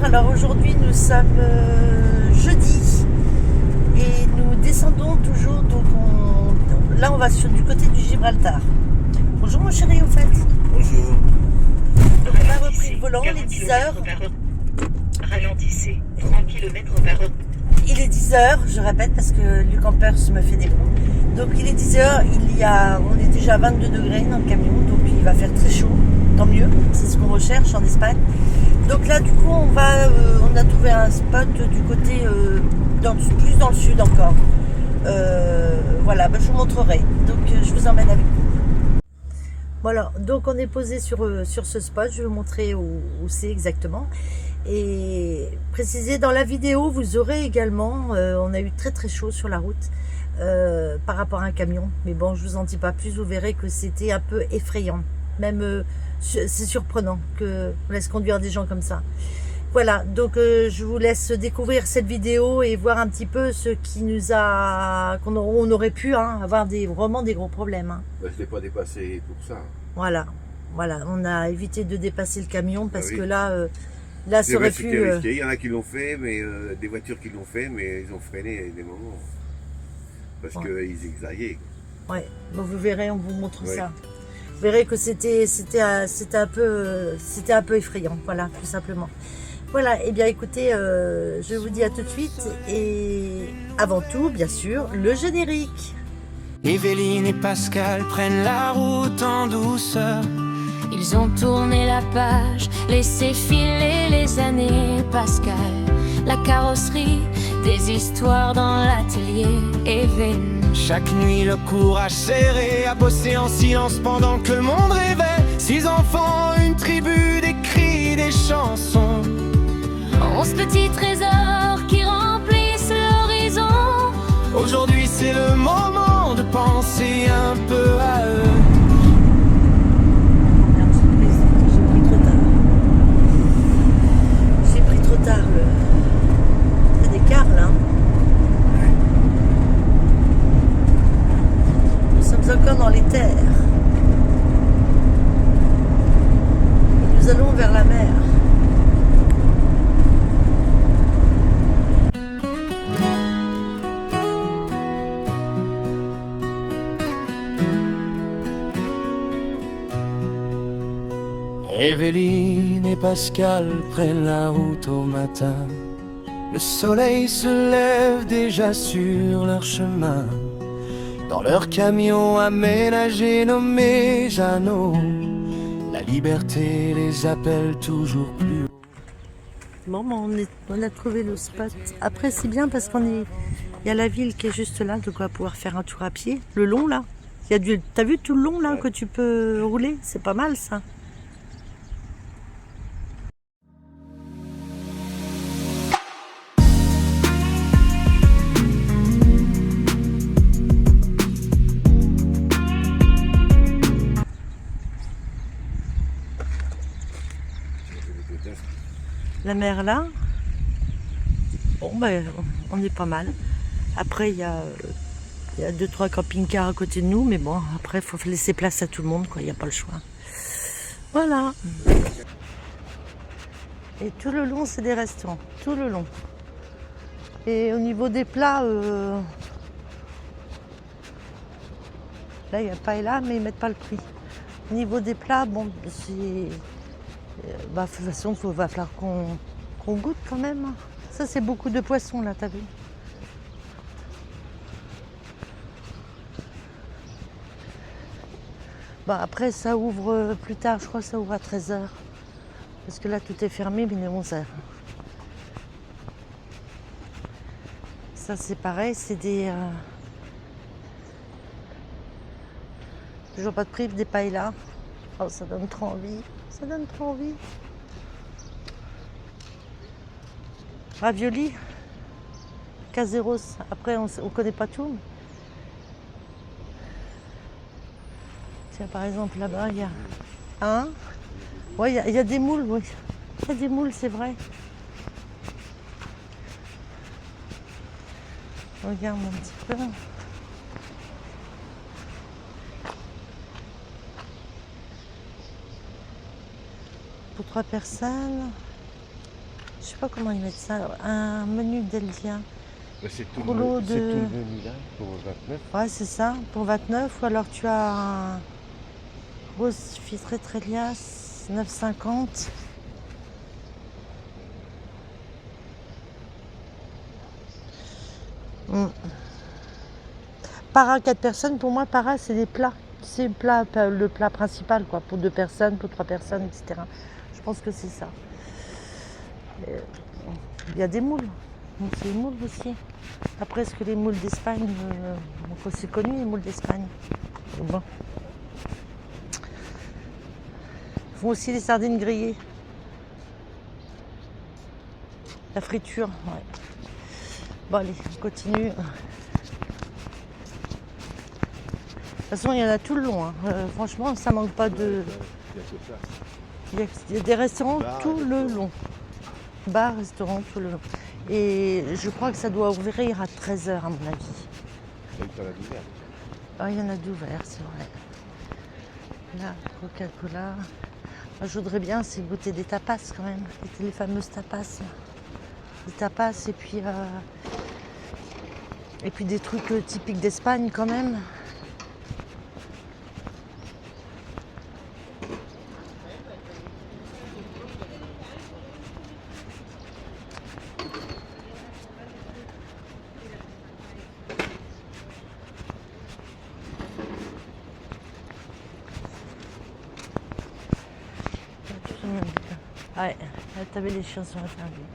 Alors aujourd'hui nous sommes jeudi et nous descendons toujours, donc là on va du côté du Gibraltar. Bonjour mon chéri au fait. Bonjour. Donc on a repris le volant, il est 10h. Ralentissez, 30 km par heure. Il est 10h, je répète parce que Luc Ampers me fait des coups. Donc il est 10h, on est déjà à 22 degrés dans le camion, donc il va faire très chaud, tant mieux, c'est ce qu'on recherche en Espagne. Donc là du coup on a trouvé un spot du côté, plus dans le sud encore. Voilà, je vous montrerai, donc je vous emmène avec vous. Voilà, donc on est posé sur ce spot, je vais vous montrer où c'est exactement. Et préciser dans la vidéo, vous aurez également, on a eu très très chaud sur la route par rapport à un camion, mais bon je vous en dis pas plus, vous verrez que c'était un peu effrayant, même c'est surprenant qu'on laisse conduire des gens comme ça. Voilà, donc je vous laisse découvrir cette vidéo et voir un petit peu ce qui nous a, on aurait pu avoir vraiment des gros problèmes. Je ne l'ai pas dépassé pour ça. Voilà, on a évité de dépasser le camion parce oui. que là ça aurait pu... Il y en a qui l'ont fait, mais des voitures qui l'ont fait, mais ils ont freiné des moments. Parce qu'ils zigzaguaient. Ouais, donc vous verrez, on vous montre ça. Vous verrez que c'était un peu effrayant, voilà, tout simplement. Voilà, et bien écoutez, je vous dis à tout de suite, et avant tout, bien sûr, le générique. Evelyne et Pascal prennent la route en douceur. Ils ont tourné la page, laissé filer les années. Pascal, la carrosserie, des histoires dans l'atelier. Evelyne, chaque nuit le courage serré, à bosser en silence pendant que le monde rêvait. 6 enfants, une tribu, des cris, des chansons. 11 petits trésors qui remplissent l'horizon. Aujourd'hui c'est le moment de penser un peu à eux. J'ai pris trop tard le décart là. Nous sommes encore dans les terres. Et nous allons vers la mer. Evelyne et Pascal prennent la route au matin. Le soleil se lève déjà sur leur chemin. Dans leur camion aménagé nommé Jeannot, la liberté les appelle toujours plus. Bon, on a trouvé le spot. Après c'est bien parce il y a la ville qui est juste là, de quoi pouvoir faire un tour à pied. Le long là. T'as vu tout le long là que tu peux rouler? C'est pas mal ça. La mer là, bon ben on est pas mal. Après il y a 2-3 camping-cars à côté de nous, mais bon après il faut laisser place à tout le monde quoi, il n'y a pas le choix. Voilà. Et tout le long c'est des restaurants, tout le long. Et au niveau des plats, là il y a paella mais ils mettent pas le prix. Au niveau des plats, bon c'est... de toute façon, il va falloir qu'on goûte quand même. Ça, c'est beaucoup de poissons, là, t'as vu? Après, ça ouvre plus tard. Je crois que ça ouvre à 13h. Parce que là, tout est fermé, mais il est 11h. Ça, c'est pareil. C'est des... toujours pas de prix, des paellas. Oh, ça donne trop envie. Ça donne trop envie. Ravioli, caseros. Après, on connaît pas tout. Tiens, par exemple, là-bas, il y a ouais, il y a des moules, oui. Il y a des moules, c'est vrai. Regarde un petit peu. Pour 3 personnes. Je sais pas comment ils mettent ça. Un menu d'Eldia. Bah, c'est tout, Rouleau c'est de- tout le menu là pour 29. Ouais, c'est ça, pour 29. Ou alors tu as un rose filtré Trélias, 9,50. Mm. Para 4 personnes, pour moi, para c'est des plats. C'est le plat principal, quoi, pour 2 personnes, pour 3 personnes, etc. Je pense que c'est ça. Il y a des moules. Donc c'est les moules aussi. Après, est-ce que les moules d'Espagne, c'est connu les moules d'Espagne. Bon. Ils font aussi les sardines grillées. La friture, ouais. Bon allez, on continue. De toute façon, il y en a tout le long. Hein. Franchement, ça manque pas de... Il y a des restaurants tout le long. Bar, restaurant, tout le long. Et je crois que ça doit ouvrir à 13h à mon avis. Ah, il y en a d'ouverts, c'est vrai. Là, Coca-Cola. Moi, je voudrais bien, c'est goûter des tapas quand même. Les fameuses tapas. Là. Des tapas et puis des trucs typiques d'Espagne quand même. Ouais, t'avais les chansons interdites.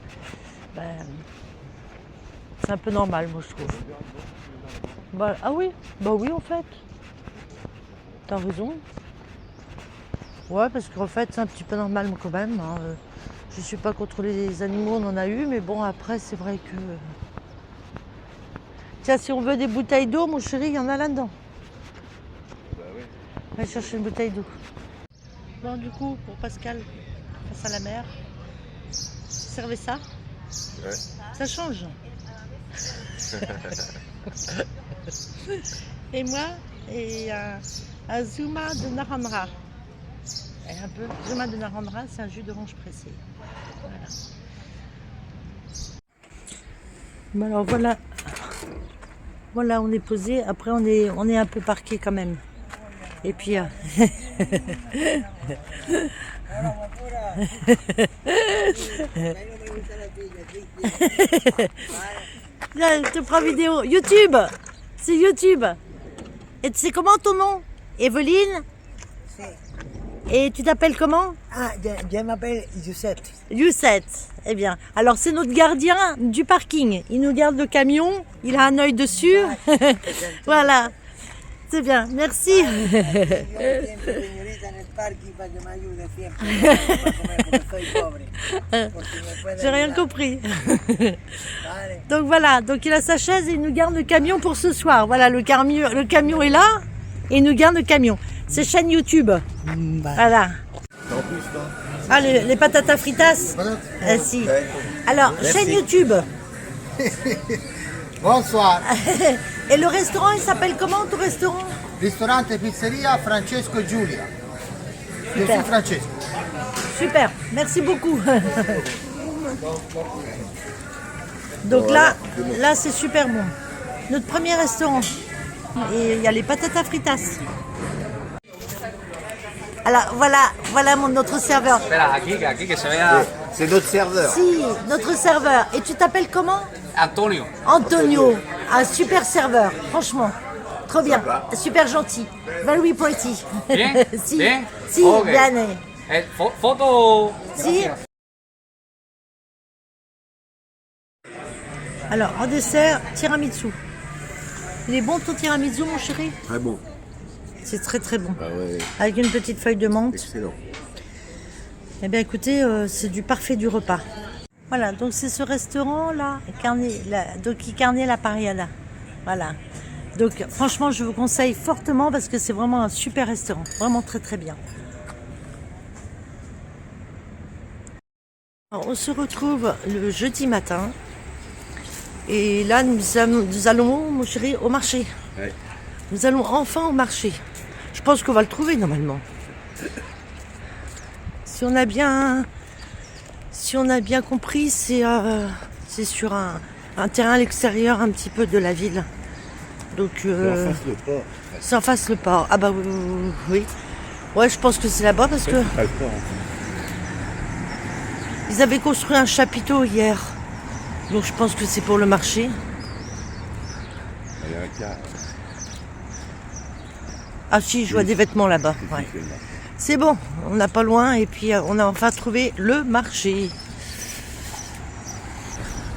Ben, c'est un peu normal, moi, je trouve. Bah, ah oui, bah oui, en fait. T'as raison. Ouais, parce qu'en fait, c'est un petit peu normal quand même. Hein. Je suis pas contre les animaux, on en a eu, mais bon, après, c'est vrai que... Tiens, si on veut des bouteilles d'eau, mon chéri, il y en a là-dedans. Bah oui. Va chercher une bouteille d'eau. Bon, du coup, pour Pascal, face à la mer, servez ça. Ouais. Ça change. Et moi, et un Zuma de Narandra. Et un peu. Zuma de Narandra, c'est un jus d'orange pressé. Voilà. Bon alors voilà. Voilà, on est posé. Après, on est un peu parqué quand même. Et puis. Là, je te prends vidéo. YouTube. C'est YouTube. Et tu sais comment ton nom? Evelyne? Et tu t'appelles comment? Ah, je m'appelle Youssef. Youssef. Eh bien, alors c'est notre gardien du parking. Il nous garde le camion. Il a un œil dessus. Voilà. C'est bien. Merci. J'ai rien compris. Donc voilà, donc il a sa chaise et il nous garde le camion pour ce soir. Voilà, le camion est là et il nous garde le camion. C'est chaîne YouTube. Voilà. En plus, non. Ah, les patatas fritas. Si. Alors, chaîne YouTube. Bonsoir. Et le restaurant, il s'appelle comment ton restaurant? Ristorante e pizzeria Francesco e Giulia. Je suis Francesco. Super, merci beaucoup. Donc là c'est super bon. Notre premier restaurant. Et il y a les patatas fritas. Alors voilà notre serveur. Espera, aquí que se vea C'est notre serveur. Si, notre serveur. Et tu t'appelles comment? Antonio. Antonio. Un super serveur, franchement. Trop bien, super gentil. Very pretty. Bien? Si, Bien? si, Ok. bien. Foto. Si. Alors, en dessert, tiramisu. Il est bon ton tiramisu, mon chéri? Très bon. C'est très très bon. Ah ouais, Avec une petite feuille de menthe. excellent. Eh bien écoutez, c'est du parfait du repas. Voilà, donc c'est ce restaurant-là, qui carnait la Parriada. Voilà. Donc franchement, je vous conseille fortement parce que c'est vraiment un super restaurant. Vraiment très très bien. Alors, on se retrouve le jeudi matin. Et là, nous allons, mon chéri, au marché. Ouais. Nous allons enfin au marché. Je pense qu'on va le trouver normalement. Si on a bien Si on a bien compris, c'est sur un terrain à l'extérieur un petit peu de la ville. Donc C'est en face le port. c'est en face le port. Ah bah oui. Ouais, je pense que c'est là-bas parce que Pas le port. ils avaient construit un chapiteau hier. Donc je pense que c'est pour le marché. Il y a un cas. Ah si, je vois des vêtements là-bas. Ouais. C'est le marché. C'est bon, on n'a pas loin et puis on a enfin trouvé le marché.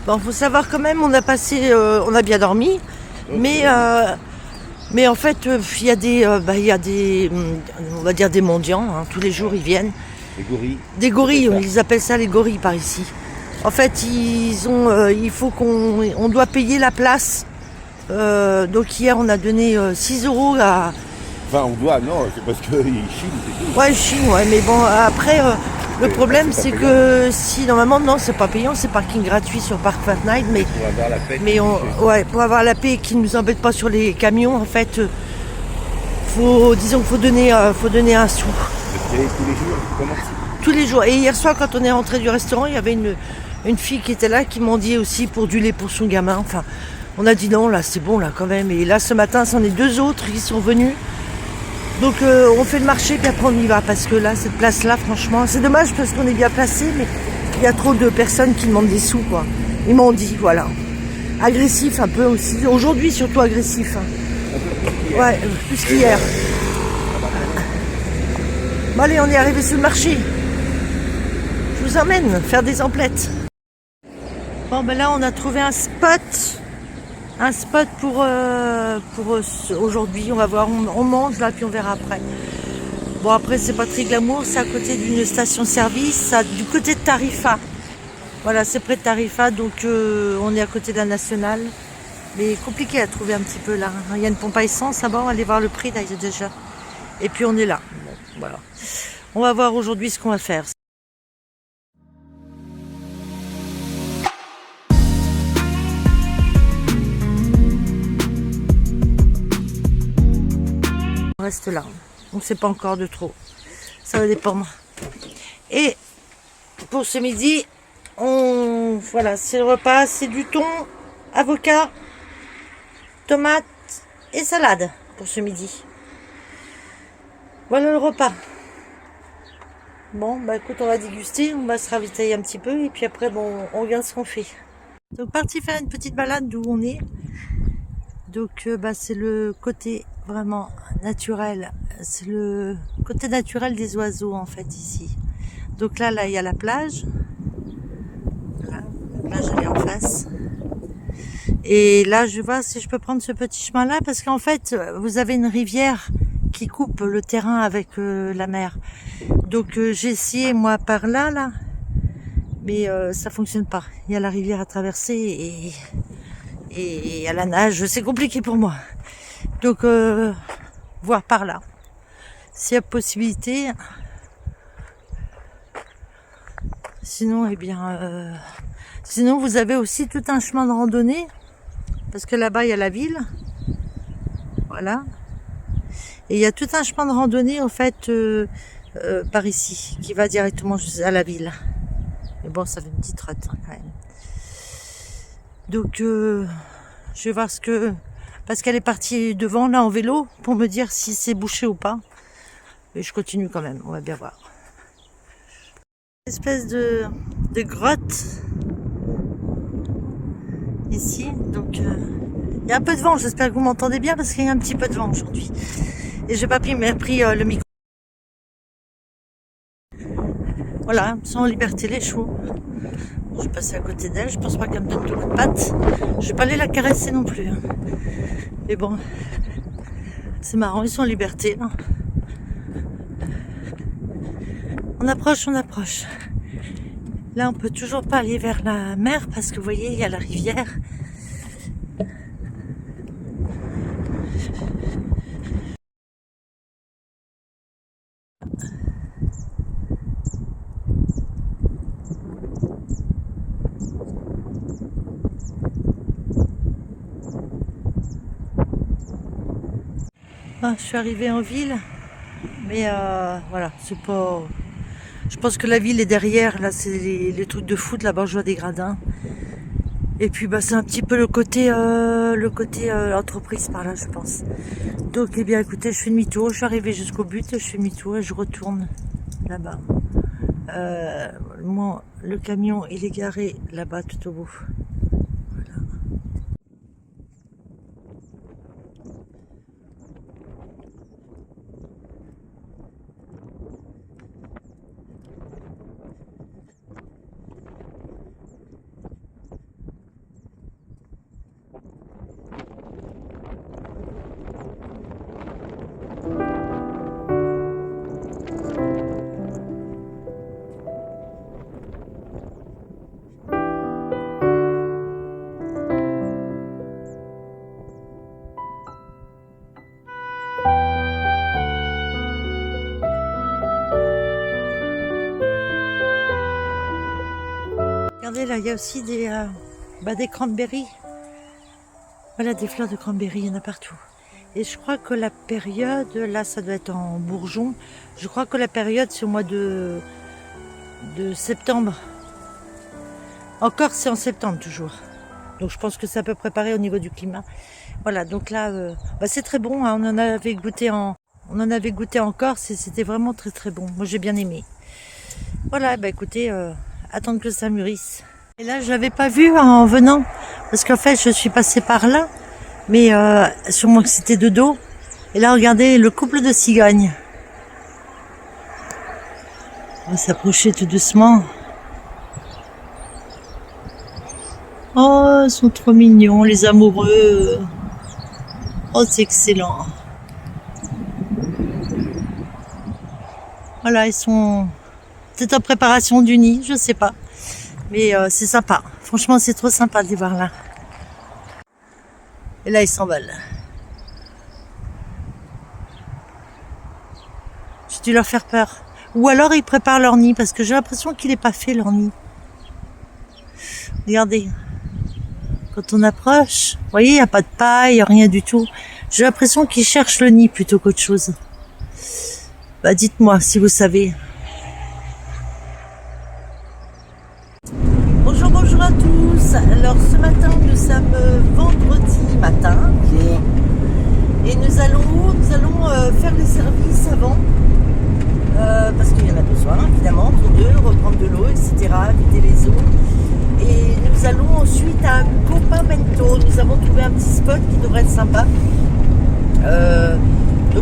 Bon, faut savoir quand même, on a bien dormi, mais en fait, il y a des, on va dire des mendiants. Hein, tous les jours, ils viennent. Les gorilles. Des gorilles, ils appellent ça les gorilles par ici. En fait, il faut on doit payer la place. Donc hier, on a donné 6 € à. Enfin, on doit, non, c'est parce qu'ils chinent, c'est tout. Ouais, Chine, ouais, mais bon, après, le problème, c'est que si, normalement, non, c'est pas payant, c'est parking gratuit sur Park Fortnite, mais, Pour avoir la paix. pour avoir la paix qui ne nous embête pas sur les camions, en fait, disons qu'il faut donner un sou. Et tous les jours, comment Tous les jours. Et hier soir, quand on est rentré du restaurant, il y avait une fille qui était là, qui mendiait aussi pour du lait pour son gamin. Enfin, on a dit non, là, c'est bon, là, quand même. Et là, ce matin, c'en est 2 autres qui sont venus. Donc on fait le marché puis après on y va parce que là, cette place-là, franchement, c'est dommage parce qu'on est bien placé, mais il y a trop de personnes qui demandent des sous, quoi. Ils m'ont dit, voilà. Agressif un peu aussi. Aujourd'hui, surtout agressif. Hein. Ouais, plus qu'hier. Bon allez, on est arrivé sur le marché. Je vous emmène faire des emplettes. Bon ben là, on a trouvé un spot. Un spot pour aujourd'hui, on va voir, on mange là puis on verra après. Bon après c'est pas très glamour, c'est à côté d'une station-service, du côté de Tarifa. Voilà, c'est près de Tarifa, donc on est à côté de la nationale. Mais compliqué à trouver un petit peu là. Il y a une pompe à essence là-bas, on va aller voir le prix là, il y a déjà. Et puis on est là. Bon, voilà. On va voir aujourd'hui ce qu'on va faire. On reste là, on ne sait pas encore de trop, ça va dépendre. Et pour ce midi, voilà, c'est le repas, c'est du thon, avocat, tomate et salade pour ce midi. Voilà le repas. Bon, bah écoute, on va déguster, on va se ravitailler un petit peu et puis après, bon, on regarde ce qu'on fait. Donc parti faire une petite balade d'où on est. Donc c'est le côté vraiment naturel, c'est le côté naturel des oiseaux en fait ici. Donc là il y a la plage, voilà, la plage elle est en face. Et là je vois si je peux prendre ce petit chemin là parce qu'en fait vous avez une rivière qui coupe le terrain avec la mer. Donc j'ai essayé moi par là, mais ça fonctionne pas. Il y a la rivière à traverser et à la nage, c'est compliqué pour moi. Donc, voir par là. S'il y a possibilité. Sinon, eh bien, sinon vous avez aussi tout un chemin de randonnée. Parce que là-bas, il y a la ville. Voilà. Et il y a tout un chemin de randonnée, en fait, par ici, qui va directement à la ville. Mais bon, ça fait une petite trotte, hein, quand même. Donc, je vais voir parce qu'elle est partie devant, là, en vélo, pour me dire si c'est bouché ou pas. Et je continue quand même, on va bien voir. Une espèce de grotte, ici. Donc, il y a un peu de vent, j'espère que vous m'entendez bien, parce qu'il y a un petit peu de vent aujourd'hui. Et j'ai pas pris le micro. Voilà, ils sont en liberté, les chevaux. Je vais passer à côté d'elle, je pense pas qu'elle me donne de coups de patte. Je vais pas aller la caresser non plus. Mais bon, c'est marrant, ils sont en liberté. Là. On approche, on approche. Là, on peut toujours pas aller vers la mer parce que vous voyez, il y a la rivière. Ah, je suis arrivée en ville, mais voilà, c'est pas Je pense que la ville est derrière. Là, c'est les trucs de foot. Là-bas, je vois des gradins. Et puis, bah, c'est un petit peu le côté entreprise par là, je pense. Donc, eh bien, écoutez, je fais demi-tour. Je suis arrivée jusqu'au but. Je fais demi-tour et je retourne là-bas. Moi, le camion, il est garé là-bas tout au bout. Voilà. Regardez là, il y a aussi des cranberries. Voilà, des fleurs de cranberries, il y en a partout. Et je crois que la période, là ça doit être en bourgeon, je crois que la période c'est au mois de septembre. Encore c'est en septembre toujours. Donc je pense que ça peut préparer au niveau du climat. Voilà, donc là c'est très bon, hein, on en avait goûté en Corse et c'était vraiment très très bon. Moi j'ai bien aimé. Voilà, écoutez, attendre que ça mûrisse. Et là, je l'avais pas vu en venant, parce qu'en fait, je suis passée par là, mais sûrement que c'était de dos. Et là, regardez, le couple de cigognes. On va s'approcher tout doucement. Oh, ils sont trop mignons, les amoureux. Oh, c'est excellent. Voilà, ils sont peut-être en préparation du nid, je sais pas. Mais c'est sympa. Franchement, c'est trop sympa de les voir là. Et là, ils s'envolent. J'ai dû leur faire peur. Ou alors, ils préparent leur nid, parce que j'ai l'impression qu'il n'est pas fait, leur nid. Regardez. Quand on approche, vous voyez, il n'y a pas de paille, rien du tout. J'ai l'impression qu'ils cherchent le nid plutôt qu'autre chose. Bah, dites-moi si vous savez. Bonjour à tous. Alors ce matin nous sommes vendredi matin. Bonjour. Et nous allons faire les services avant. Parce qu'il y en a besoin évidemment, entre deux, reprendre de l'eau, etc. Vider les eaux. Et nous allons ensuite à Copamento. Nous avons trouvé un petit spot qui devrait être sympa.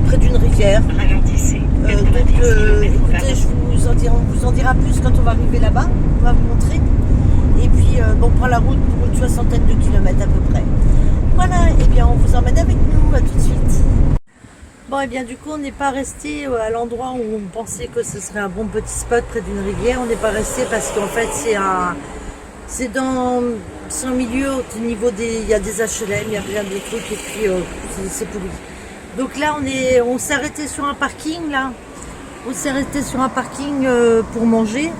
Près d'une rivière. Écoutez, on vous en dira plus quand on va arriver là-bas. On va vous montrer. Et puis, on prend la route pour une 60aine de kilomètres à peu près. Voilà, et bien on vous emmène avec nous, à tout de suite. Bon, et bien du coup, on n'est pas resté à l'endroit où on pensait que ce serait un bon petit spot près d'une rivière. On n'est pas resté parce qu'en fait, c'est au milieu, au niveau il y a des HLM, il y a plein de trucs, et puis c'est pourri. Donc là, on s'est arrêté sur un parking, là. On s'est arrêté sur un parking pour manger.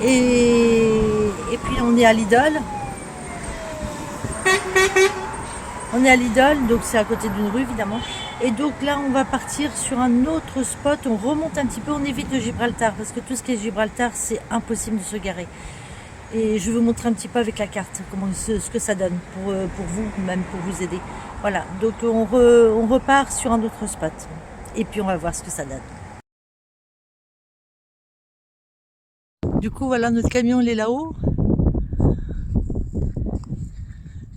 Et puis on est à Lidl. On est à Lidl, donc c'est à côté d'une rue évidemment. Et donc là on va partir sur un autre spot, on remonte un petit peu, on évite le Gibraltar, parce que tout ce qui est Gibraltar c'est impossible de se garer. Et je vais vous montrer un petit peu avec la carte ce que ça donne pour vous, même pour vous aider. Voilà, donc on repart sur un autre spot. Et puis on va voir ce que ça donne. Du coup, voilà, notre camion, il est là-haut.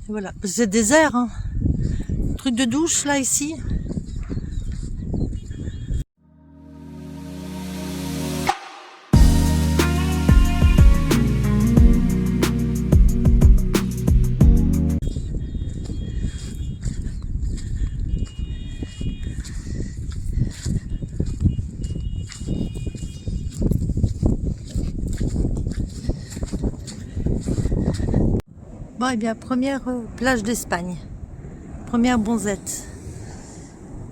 Et voilà, c'est désert, hein. Truc de douche, là, ici. Bon, et bien, première plage d'Espagne. Première bonzette.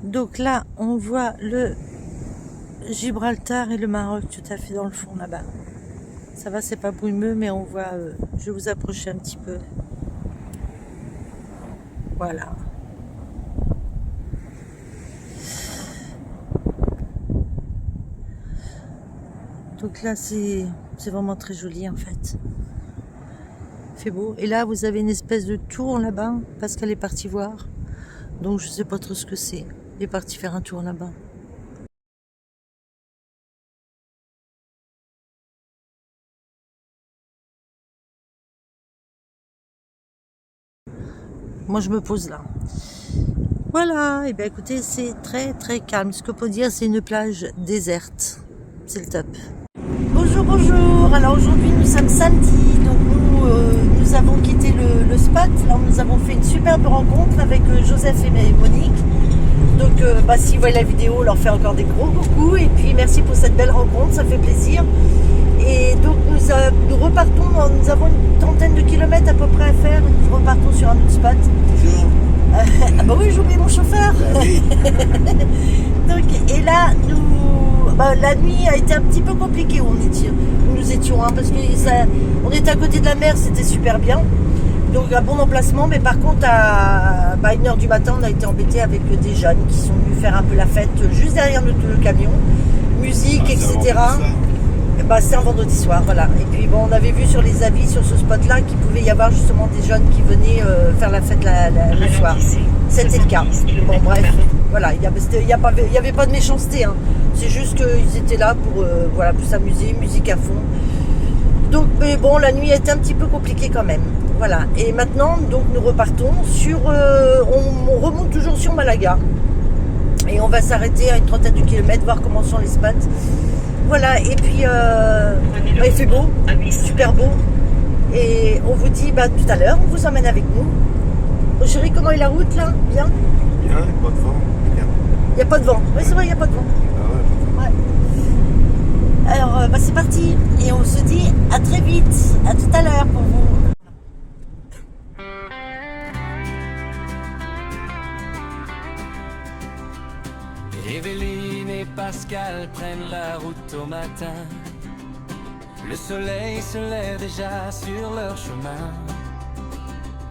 Donc là, on voit le Gibraltar et le Maroc tout à fait dans le fond là-bas. Ça va, c'est pas brumeux, mais on voit... je vais vous approcher un petit peu. Voilà. Donc là, c'est vraiment très joli en fait. Il fait beau. Et là, vous avez une espèce de tour là-bas. Pascal est parti voir. Donc je sais pas trop ce que c'est. Il est parti faire un tour là-bas. Moi, je me pose là. Voilà, et bien écoutez, c'est très très calme. Ce qu'on peut dire, c'est une plage déserte. C'est le top. Bonjour, bonjour. Alors aujourd'hui, nous sommes samedi. Donc nous avons quitté le spot. Là, nous avons fait une superbe rencontre avec Joseph et Monique. Donc si vous voyez la vidéo, on leur fait encore des gros coucou. Et puis merci pour cette belle rencontre, ça fait plaisir. Et donc nous repartons, nous avons une trentaine de kilomètres à peu près à faire. Nous repartons sur un autre spot. Bonjour. Ah bah oui, j'ai oublié mon chauffeur. Oui. Donc, et là, la nuit a été un petit peu compliquée où nous étions, parce que on était à côté de la mer, c'était super bien. Donc un bon emplacement, mais par contre à 1h du matin, on a été embêtés avec des jeunes qui sont venus faire un peu la fête juste derrière notre camion, musique, etc. C'est un vendredi soir, voilà. Et puis on avait vu sur les avis sur ce spot-là qu'il pouvait y avoir justement des jeunes qui venaient faire la fête le soir. C'était le cas. Bon bref, voilà, il y avait pas de méchanceté, hein. C'est juste qu'ils étaient là pour s'amuser, musique à fond. Donc mais bon, la nuit a été un petit peu compliquée quand même. Voilà. Et maintenant, donc nous repartons on remonte toujours sur Malaga. Et on va s'arrêter à une trentaine de kilomètres, voir comment sont les spots. Voilà, et puis il fait beau, super beau. Et on vous dit tout à l'heure, on vous emmène avec nous. Oh, chérie, comment est la route là? Bien? Bien, pas de vent. Bien. Il n'y a pas de vent. Oui, c'est vrai, il n'y a pas de vent. Ah ouais. Ouais. Alors, c'est parti. Et on se dit à très vite. À tout à l'heure pour vous. Evelyne et Pascal prennent la route au matin. Le soleil se lève déjà sur leur chemin.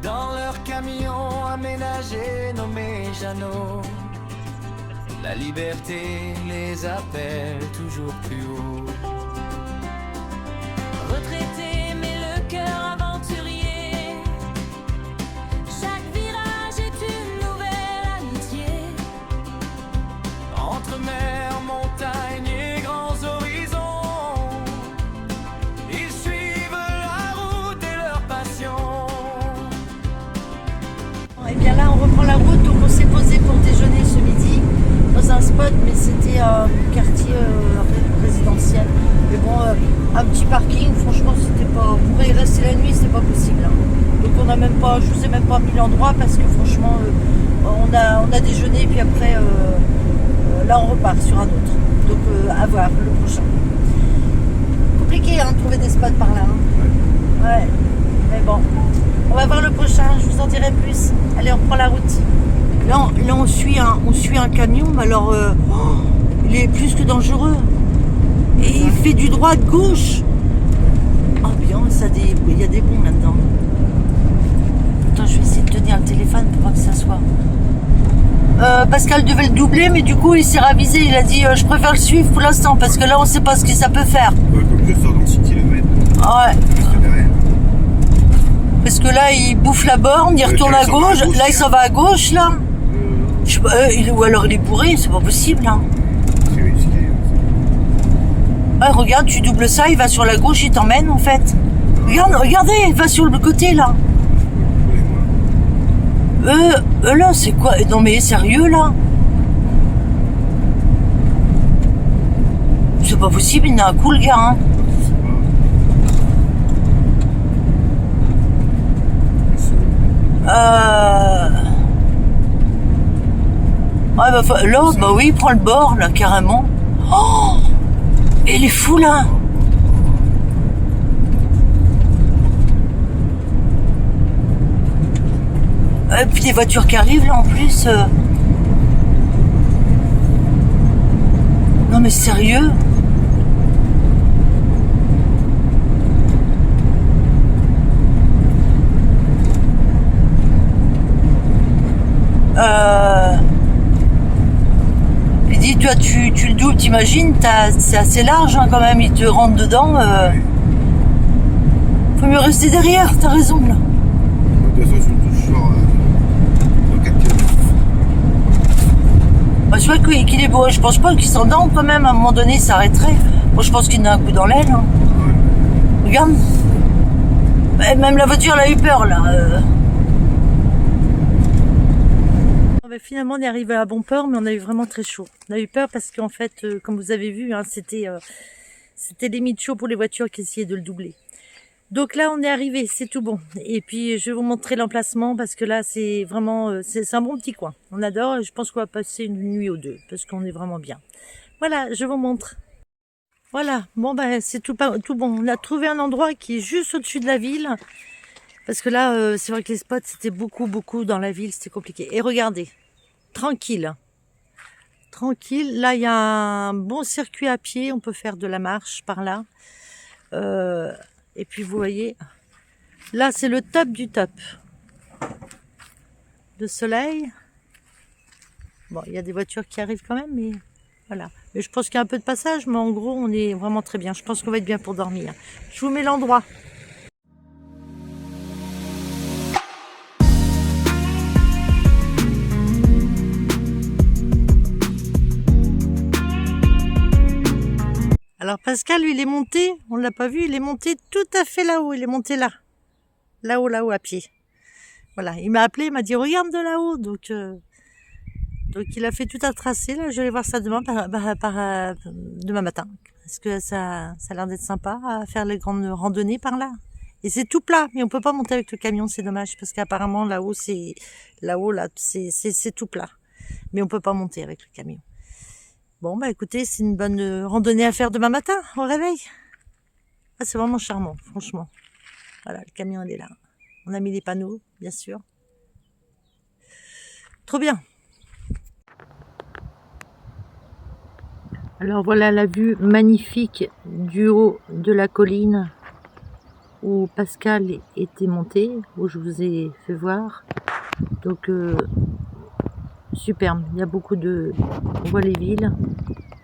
Dans leur camion aménagé nommé Jeannot, la liberté les appelle toujours plus haut. Retraité mais le cœur aventurier, chaque virage est une nouvelle amitié. Entre mer, montagne et grands horizons, ils suivent la route et leur passion. Et bien là, on reprend la route. Donc on s'est posé pour déjeuner ce midi dans un spot, mais c'était un quartier résidentiel. Mais bon, un petit parking, franchement, c'était pas. Pour y rester la nuit, c'était pas possible. Hein. Donc je vous ai même pas mis l'endroit parce que franchement, on a déjeuné et puis après, là on repart sur un autre. Donc à voir le prochain. Compliqué hein, de trouver des spots par là. Hein. Ouais. Mais bon, on va voir le prochain. Je vous en dirai plus. Allez, on prend la route. Là on suit un camion, mais alors il est plus que dangereux. Et il fait du droit de gauche. Oh bien, il y a des bons là-dedans. Attends, je vais essayer de tenir le téléphone pour pas que ça soit. Pascal devait le doubler, mais du coup il s'est ravisé. Il a dit je préfère le suivre pour l'instant parce que là on sait pas ce que ça peut faire. Comme je sors dans 6 km. Ouais. Parce que là il bouffe la borne, il retourne à gauche. Là il s'en va à gauche là. Ou alors il est bourré, c'est pas possible. Hein. C'est risqué. Ouais, regarde, tu doubles ça, il va sur la gauche, il t'emmène en fait. Regardez, il va sur le côté là. Là, c'est quoi? Non mais sérieux là? C'est pas possible, il a un coup le gars. Hein. Ouais, là, oui, il prend le bord là, carrément. Oh! Il est fou là. Et puis des voitures qui arrivent là en plus. Non mais sérieux? Il dit tu le doubles, t'imagines, c'est assez large hein, quand même, il te rentre dedans. Faut mieux rester derrière, t'as raison là. De toute façon, je touche sur 4 km. Bah, je vois qu'il est beau, je pense pas qu'il s'endorme quand même, à un moment donné il s'arrêterait. Moi je pense qu'il a un coup dans l'aile. Hein. Ouais. Regarde. Même la voiture elle a eu peur là. Finalement on est arrivé à bon port, mais on a eu vraiment très chaud. On a eu peur parce qu'en fait, comme vous avez vu, hein, c'était limite chaud pour les voitures qui essayaient de le doubler. Donc là on est arrivé, c'est tout bon. Et puis je vais vous montrer l'emplacement parce que là c'est vraiment, c'est un bon petit coin. On adore et je pense qu'on va passer une nuit ou deux parce qu'on est vraiment bien. Voilà, je vous montre. Voilà, bon ben c'est tout bon. On a trouvé un endroit qui est juste au-dessus de la ville. Parce que là, c'est vrai que les spots, c'était beaucoup dans la ville, c'était compliqué. Et regardez, tranquille. Tranquille, là il y a un bon circuit à pied, on peut faire de la marche par là. Et puis vous voyez, là c'est le top du top. Le soleil. Bon, il y a des voitures qui arrivent quand même, mais voilà. Mais je pense qu'il y a un peu de passage, mais en gros on est vraiment très bien. Je pense qu'on va être bien pour dormir. Je vous mets l'endroit. Alors Pascal, lui, il est monté, on l'a pas vu, il est monté tout à fait là-haut, il est monté là. Là-haut, à pied. Voilà, il m'a appelé, il m'a dit regarde de là-haut, donc il a fait tout un tracé, là, je vais voir ça demain, demain matin. Est-ce que ça a l'air d'être sympa à faire les grandes randonnées par là? Et c'est tout plat, mais on peut pas monter avec le camion, c'est dommage, parce qu'apparemment là-haut, c'est tout plat. Mais on peut pas monter avec le camion. Bon, bah écoutez, c'est une bonne randonnée à faire demain matin, au réveil. Ah, c'est vraiment charmant, franchement. Voilà, le camion, il est là. On a mis les panneaux, bien sûr. Trop bien. Alors voilà la vue magnifique du haut de la colline où Pascal était monté, où je vous ai fait voir. Donc, superbe, il y a beaucoup de... On voit les villes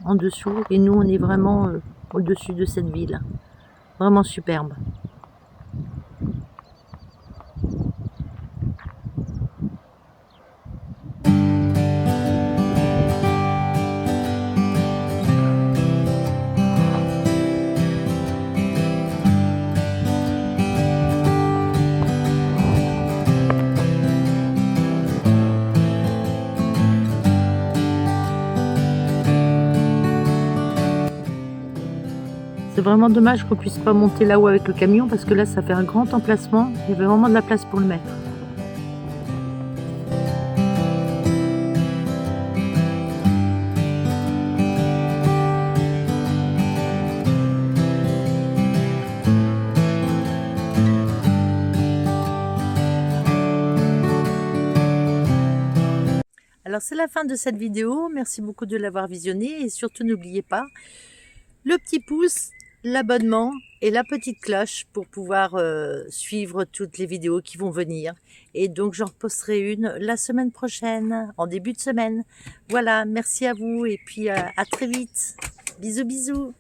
en dessous et nous on est vraiment au-dessus de cette ville. Vraiment superbe. C'est vraiment dommage qu'on puisse pas monter là-haut avec le camion parce que là ça fait un grand emplacement, il y avait vraiment de la place pour le mettre. Alors c'est la fin de cette vidéo, merci beaucoup de l'avoir visionnée et surtout n'oubliez pas le petit pouce, l'abonnement et la petite cloche pour pouvoir suivre toutes les vidéos qui vont venir. Et donc j'en reposterai une la semaine prochaine, en début de semaine. Voilà, merci à vous et puis à très vite. Bisous bisous.